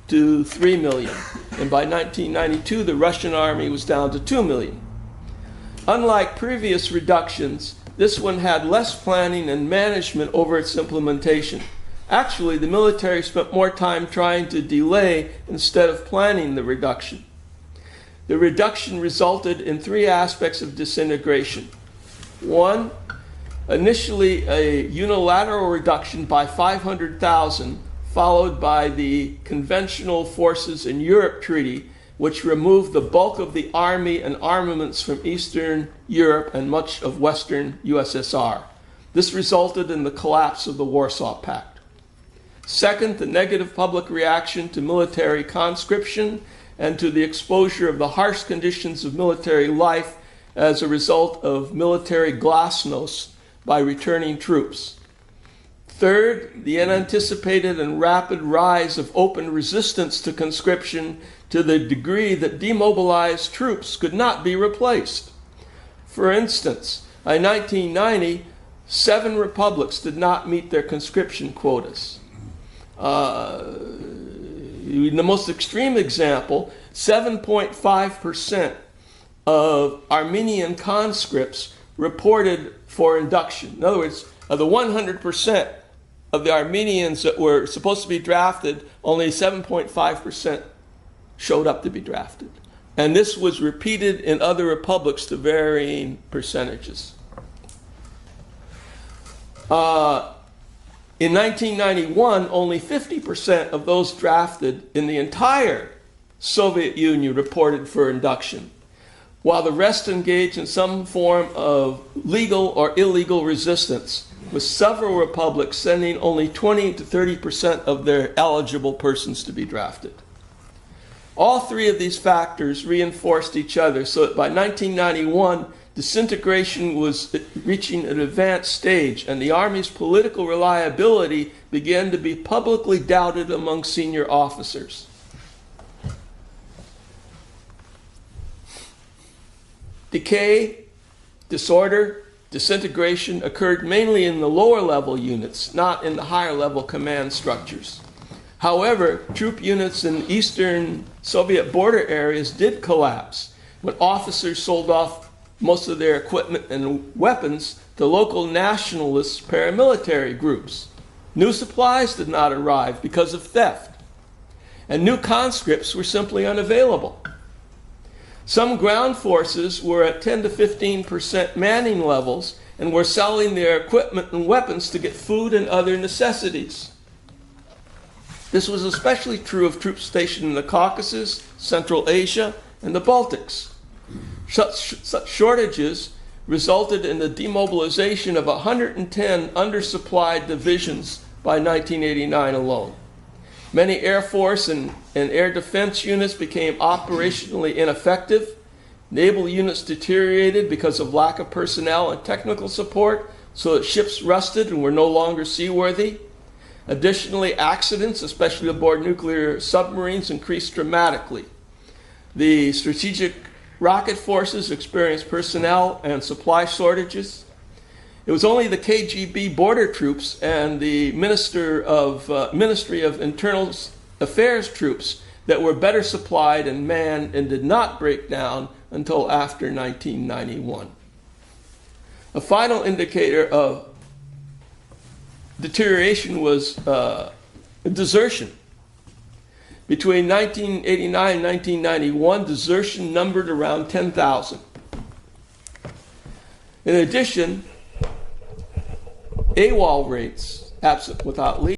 to 3 million. And by 1992, the Russian army was down to 2 million. Unlike previous reductions, this one had less planning and management over its implementation. Actually, the military spent more time trying to delay instead of planning the reduction. The reduction resulted in 3 aspects of disintegration. 1, initially a unilateral reduction by 500,000, followed by the Conventional Forces in Europe Treaty, which removed the bulk of the army and armaments from Eastern Europe and much of Western USSR. This resulted in the collapse of the Warsaw Pact. Second, the negative public reaction to military conscription and to the exposure of the harsh conditions of military life as a result of military glasnost by returning troops. Third, the unanticipated and rapid rise of open resistance to conscription to the degree that demobilized troops could not be replaced. For instance, in 1990, 7 republics did not meet their conscription quotas. In the most extreme example, 7.5% of Armenian conscripts reported for induction. In other words, of the 100% of the Armenians that were supposed to be drafted, only 7.5% showed up to be drafted. And this was repeated in other republics to varying percentages. In 1991, only 50% of those drafted in the entire Soviet Union reported for induction, while the rest engaged in some form of legal or illegal resistance, with several republics sending only 20 to 30% of their eligible persons to be drafted. All 3 of these factors reinforced each other, so that by 1991, disintegration was reaching an advanced stage, and the Army's political reliability began to be publicly doubted among senior officers. Decay, disorder, disintegration occurred mainly in the lower level units, not in the higher level command structures. However, troop units in Eastern Soviet border areas did collapse when officers sold off most of their equipment and weapons to local nationalist paramilitary groups. New supplies did not arrive because of theft, and new conscripts were simply unavailable. Some ground forces were at 10 to 15% manning levels and were selling their equipment and weapons to get food and other necessities. This was especially true of troops stationed in the Caucasus, Central Asia, and the Baltics. Such shortages resulted in the demobilization of 110 undersupplied divisions by 1989 alone. Many Air Force and air defense units became operationally ineffective. Naval units deteriorated because of lack of personnel and technical support, so that ships rusted and were no longer seaworthy. Additionally, accidents, especially aboard nuclear submarines, increased dramatically. The strategic rocket forces experienced personnel and supply shortages. It was only the KGB border troops and the Ministry of Internal Affairs troops that were better supplied and manned and did not break down until after 1991. A final indicator of deterioration was desertion. Between 1989 and 1991, desertion numbered around 10,000. In addition, AWOL rates, absent without leave,